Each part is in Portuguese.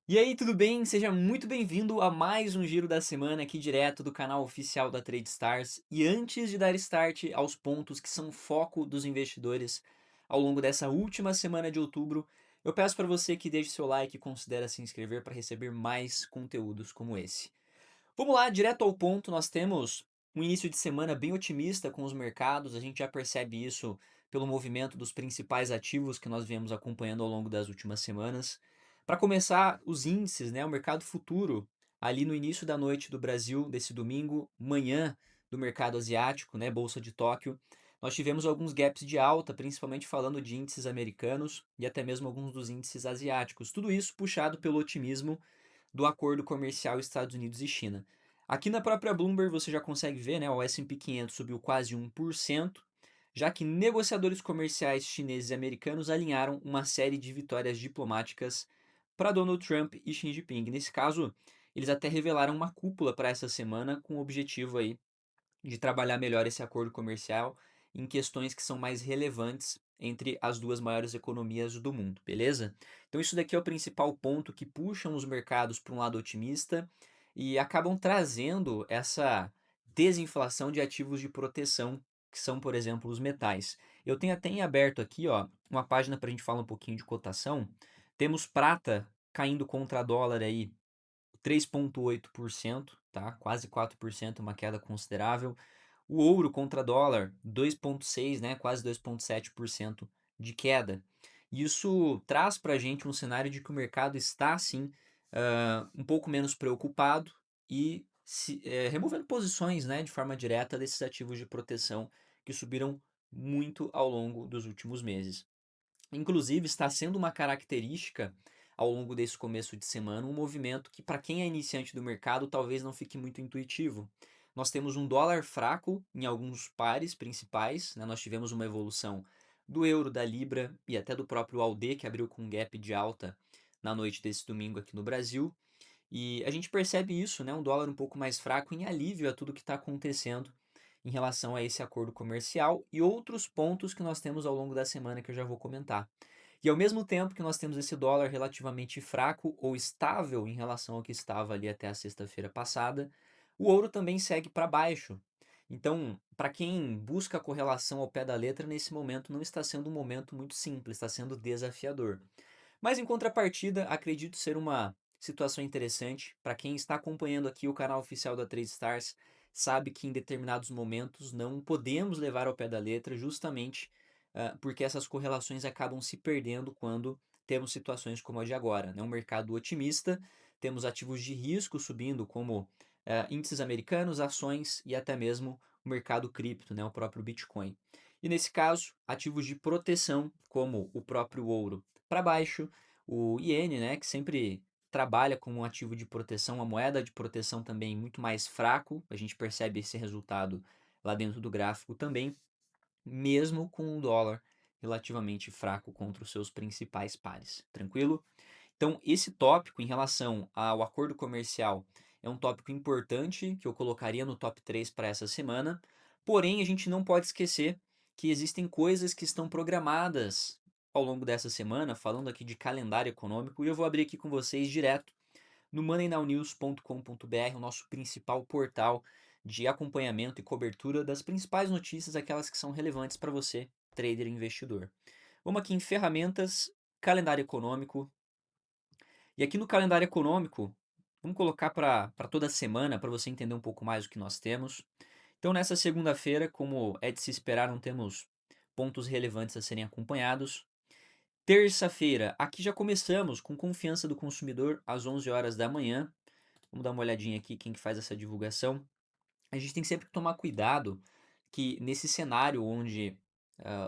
E aí, tudo bem? Seja muito bem-vindo a mais um Giro da Semana aqui direto do canal oficial da TradeStars. E antes de dar start aos pontos que são foco dos investidores ao longo dessa última semana de outubro, eu peço para você que deixe seu like e considere se inscrever para receber mais conteúdos como esse. Vamos lá, direto ao ponto, nós temos um início de semana bem otimista com os mercados, a gente já percebe isso pelo movimento dos principais ativos que nós viemos acompanhando ao longo das últimas semanas. Para começar, os índices, né, o mercado futuro, ali no início da noite do Brasil, desse domingo, manhã do mercado asiático, né, Bolsa de Tóquio, nós tivemos alguns gaps de alta, principalmente falando de índices americanos e até mesmo alguns dos índices asiáticos. Tudo isso puxado pelo otimismo do acordo comercial Estados Unidos e China. Aqui na própria Bloomberg você já consegue ver, né, o S&P 500 subiu quase 1%, já que negociadores comerciais chineses e americanos alinharam uma série de vitórias diplomáticas para Donald Trump e Xi Jinping. Nesse caso, eles até revelaram uma cúpula para essa semana com o objetivo aí de trabalhar melhor esse acordo comercial em questões que são mais relevantes entre as duas maiores economias do mundo, beleza? Então isso daqui é o principal ponto que puxam os mercados para um lado otimista e acabam trazendo essa desinflação de ativos de proteção, que são, por exemplo, os metais. Eu tenho até em aberto aqui, ó, uma página para a gente falar um pouquinho de cotação. Temos prata caindo contra dólar aí 3,8%, tá? Quase 4%, uma queda considerável. O ouro contra dólar, 2,6%, né? Quase 2,7% de queda. Isso traz para a gente um cenário de que o mercado está, sim, um pouco menos preocupado e removendo posições, né, de forma direta desses ativos de proteção que subiram muito ao longo dos últimos meses. Inclusive, está sendo uma característica ao longo desse começo de semana, um movimento que, para quem é iniciante do mercado, talvez não fique muito intuitivo. Nós temos um dólar fraco em alguns pares principais, né? Nós tivemos uma evolução do euro, da libra e até do próprio AUD, que abriu com um gap de alta na noite desse domingo aqui no Brasil. E a gente percebe isso, né? Um dólar um pouco mais fraco em alívio a tudo que está acontecendo em relação a esse acordo comercial e outros pontos que nós temos ao longo da semana que eu já vou comentar. E ao mesmo tempo que nós temos esse dólar relativamente fraco ou estável em relação ao que estava ali até a sexta-feira passada, o ouro também segue para baixo. Então, para quem busca a correlação ao pé da letra, nesse momento não está sendo um momento muito simples, está sendo desafiador. Mas em contrapartida, acredito ser uma situação interessante. Para quem está acompanhando aqui o canal oficial da Trade Stars, sabe que em determinados momentos não podemos levar ao pé da letra, justamente porque essas correlações acabam se perdendo quando temos situações como a de agora. Né? Um mercado otimista, temos ativos de risco subindo, como índices americanos, ações e até mesmo o mercado cripto, né? O próprio Bitcoin. E nesse caso, ativos de proteção, como o próprio ouro para baixo, o iene, né, que sempre trabalha como um ativo de proteção, uma moeda de proteção também muito mais fraco, a gente percebe esse resultado lá dentro do gráfico também, mesmo com um dólar relativamente fraco contra os seus principais pares, tranquilo? Então, esse tópico em relação ao acordo comercial é um tópico importante que eu colocaria no top 3 para essa semana. Porém, a gente não pode esquecer que existem coisas que estão programadas ao longo dessa semana, falando aqui de calendário econômico, e eu vou abrir aqui com vocês direto no moneynownews.com.br, o nosso principal portal de acompanhamento e cobertura das principais notícias, aquelas que são relevantes para você, trader e investidor. Vamos aqui em ferramentas, calendário econômico, e aqui no calendário econômico, vamos colocar para toda semana, para você entender um pouco mais o que nós temos. Então, nessa segunda-feira, como é de se esperar, não temos pontos relevantes a serem acompanhados. Terça-feira, aqui já começamos com confiança do consumidor às 11 horas da manhã. Vamos dar uma olhadinha aqui quem que faz essa divulgação. A gente tem sempre que tomar cuidado que nesse cenário onde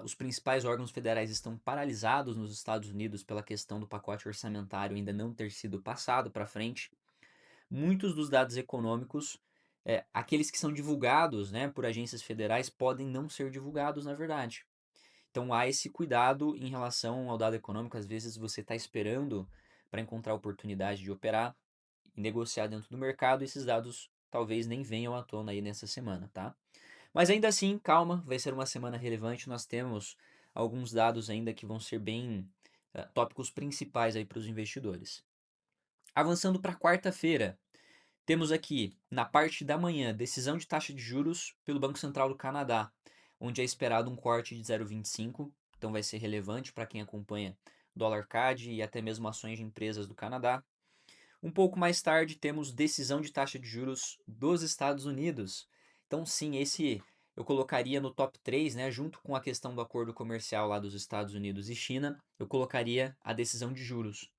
os principais órgãos federais estão paralisados nos Estados Unidos pela questão do pacote orçamentário ainda não ter sido passado para frente, muitos dos dados econômicos, aqueles que são divulgados, né, por agências federais, podem não ser divulgados na verdade. Então há esse cuidado em relação ao dado econômico. Às vezes você está esperando para encontrar oportunidade de operar e negociar dentro do mercado, esses dados talvez nem venham à tona aí nessa semana, tá? Mas ainda assim, calma, vai ser uma semana relevante. Nós temos alguns dados ainda que vão ser bem tópicos principais aí para os investidores. Avançando para quarta-feira, temos aqui, na parte da manhã, decisão de taxa de juros pelo Banco Central do Canadá, onde é esperado um corte de 0,25, então vai ser relevante para quem acompanha dólar CAD e até mesmo ações de empresas do Canadá. Um pouco mais tarde, temos decisão de taxa de juros dos Estados Unidos. Então, sim, esse eu colocaria no top 3, né, junto com a questão do acordo comercial lá dos Estados Unidos e China, eu colocaria a decisão de juros.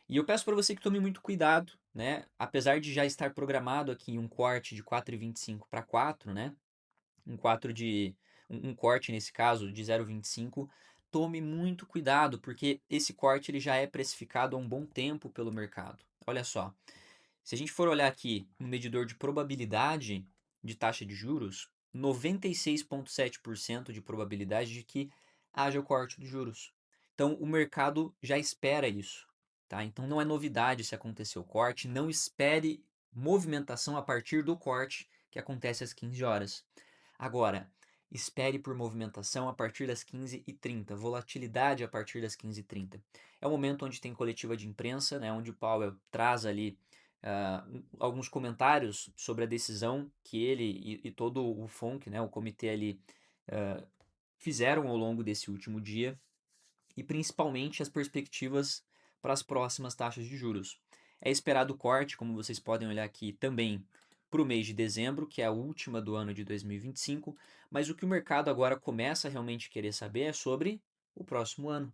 E eu peço para você que tome muito cuidado, né? Apesar de já estar programado aqui um corte de 4,25 para 4, né? Um 4 de um corte nesse caso de 0,25, tome muito cuidado, porque esse corte ele já é precificado há um bom tempo pelo mercado. Olha só, se a gente for olhar aqui no medidor de probabilidade de taxa de juros, 96,7% de probabilidade de que haja o corte dos juros. Então, o mercado já espera isso, tá? Então, não é novidade se acontecer o corte, não espere movimentação a partir do corte que acontece às 15 horas. Agora, espere por movimentação a partir das 15h30, volatilidade a partir das 15h30. É o momento onde tem coletiva de imprensa, né, onde o Powell traz ali alguns comentários sobre a decisão que ele e todo o FONC, né, o comitê ali, uh, fizeram ao longo desse último dia e principalmente as perspectivas para as próximas taxas de juros. É esperado corte, como vocês podem olhar aqui também, para o mês de dezembro, que é a última do ano de 2025, mas o que o mercado agora começa a realmente querer saber é sobre o próximo ano.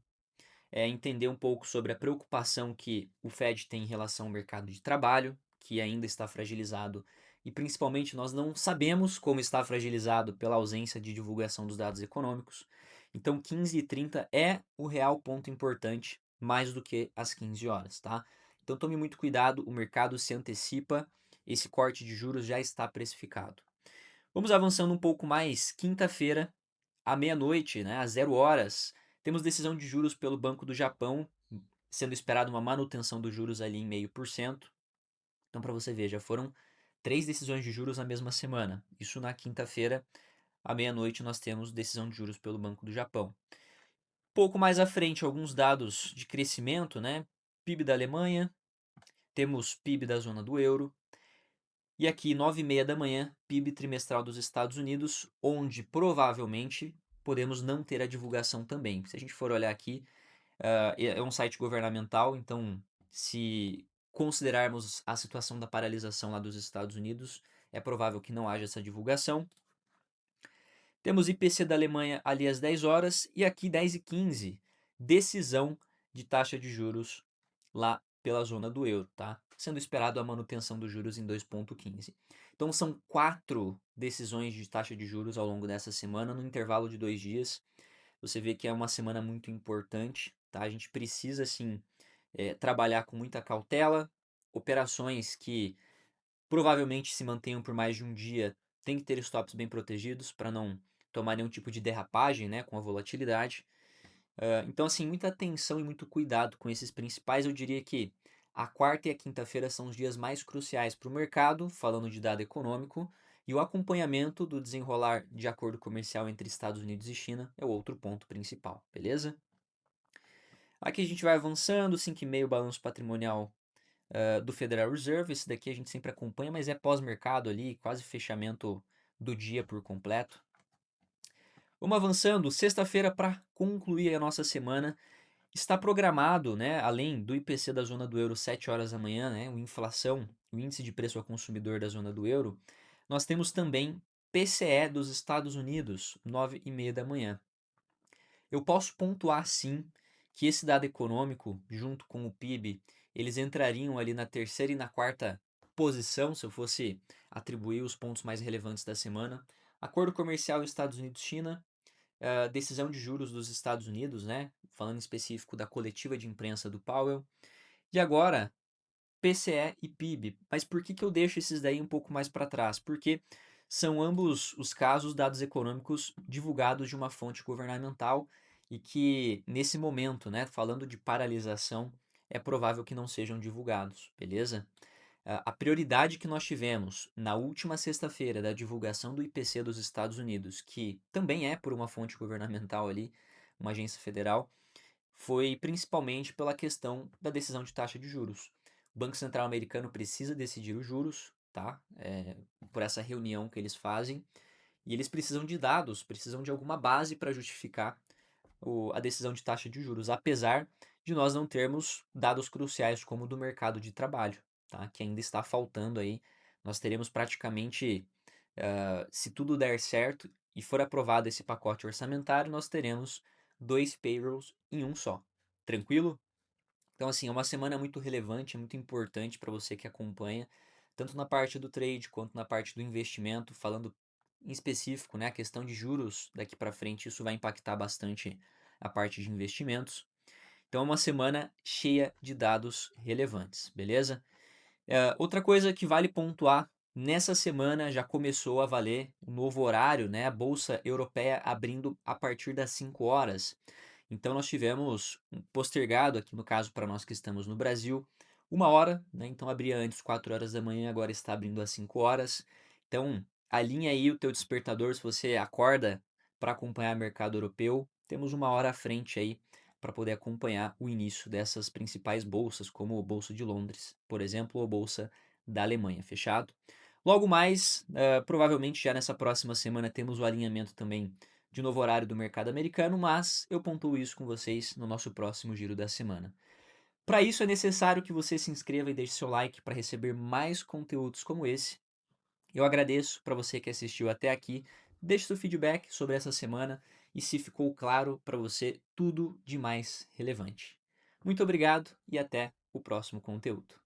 É entender um pouco sobre a preocupação que o Fed tem em relação ao mercado de trabalho, que ainda está fragilizado, e principalmente nós não sabemos como está fragilizado pela ausência de divulgação dos dados econômicos. Então 15h30 é o real ponto importante, mais do que às 15 horas, tá? Então tome muito cuidado, o mercado se antecipa, esse corte de juros já está precificado. Vamos avançando um pouco mais, quinta-feira, à meia-noite, né, às 0 horas, temos decisão de juros pelo Banco do Japão, sendo esperado uma manutenção dos juros ali em 0,5%. Então, para você ver, já foram 3 decisões de juros na mesma semana. Isso na quinta-feira, à meia-noite, nós temos decisão de juros pelo Banco do Japão. Pouco mais à frente, alguns dados de crescimento, né? PIB da Alemanha, temos PIB da zona do euro, e aqui, 9h30 da manhã, PIB trimestral dos Estados Unidos, onde provavelmente podemos não ter a divulgação também. Se a gente for olhar aqui, é um site governamental, então se considerarmos a situação da paralisação lá dos Estados Unidos, é provável que não haja essa divulgação. Temos IPC da Alemanha ali às 10 horas e aqui 10h15, decisão de taxa de juros lá pela zona do euro, tá? Sendo esperado a manutenção dos juros em 2,15. Então são 4 decisões de taxa de juros ao longo dessa semana, no intervalo de 2 dias. Você vê que é uma semana muito importante, tá? A gente precisa, sim, trabalhar com muita cautela. Operações que provavelmente se mantenham por mais de um dia têm que ter stops bem protegidos para não tomar nenhum tipo de derrapagem, né, com a volatilidade. Então, assim, muita atenção e muito cuidado com esses principais. Eu diria que a quarta e a quinta-feira são os dias mais cruciais para o mercado, falando de dado econômico, e o acompanhamento do desenrolar de acordo comercial entre Estados Unidos e China é o outro ponto principal, beleza? Aqui a gente vai avançando, 5,5 balanço patrimonial do Federal Reserve. Esse daqui a gente sempre acompanha, mas é pós-mercado ali, quase fechamento do dia por completo. Vamos avançando, sexta-feira para concluir a nossa semana. Está programado, né, além do IPC da zona do euro 7 horas da manhã, né, o inflação, o índice de preço ao consumidor da zona do euro, nós temos também PCE dos Estados Unidos, 9h30 da manhã. Eu posso pontuar sim que esse dado econômico, junto com o PIB, eles entrariam ali na terceira e na quarta posição, se eu fosse atribuir os pontos mais relevantes da semana. Acordo comercial Estados Unidos-China, decisão de juros dos Estados Unidos, né? Falando em específico da coletiva de imprensa do Powell. E agora, PCE e PIB. Mas por que eu deixo esses daí um pouco mais para trás? Porque são ambos os casos dados econômicos divulgados de uma fonte governamental e que, nesse momento, né, falando de paralisação, é provável que não sejam divulgados, beleza? A prioridade que nós tivemos na última sexta-feira da divulgação do IPC dos Estados Unidos, que também é por uma fonte governamental ali, uma agência federal, foi principalmente pela questão da decisão de taxa de juros. O Banco Central americano precisa decidir os juros, tá? Por essa reunião que eles fazem. E eles precisam de dados, precisam de alguma base para justificar a decisão de taxa de juros, apesar de nós não termos dados cruciais como o do mercado de trabalho, tá? Que ainda está faltando aí. Nós teremos praticamente, se tudo der certo e for aprovado esse pacote orçamentário, nós teremos 2 payrolls em um só. Tranquilo? Então, assim, é uma semana muito relevante, muito importante para você que acompanha, tanto na parte do trade quanto na parte do investimento, falando em específico, né, a questão de juros daqui para frente, isso vai impactar bastante a parte de investimentos. Então, é uma semana cheia de dados relevantes, beleza? Outra coisa que vale pontuar, nessa semana já começou a valer o novo horário, né? A Bolsa Europeia abrindo a partir das 5 horas. Então nós tivemos um postergado aqui no caso para nós que estamos no Brasil, 1 hora, né? Então abria antes 4 horas da manhã, agora está abrindo às 5 horas. Então alinha aí o teu despertador se você acorda para acompanhar o mercado europeu. Temos 1 hora à frente aí para poder acompanhar o início dessas principais bolsas, como a Bolsa de Londres, por exemplo, ou a Bolsa da Alemanha, fechado? Logo mais, provavelmente já nessa próxima semana temos o alinhamento também de novo horário do mercado americano, mas eu pontuo isso com vocês no nosso próximo giro da semana. Para isso é necessário que você se inscreva e deixe seu like para receber mais conteúdos como esse. Eu agradeço para você que assistiu até aqui. Deixe seu feedback sobre essa semana e se ficou claro para você tudo de mais relevante. Muito obrigado e até o próximo conteúdo.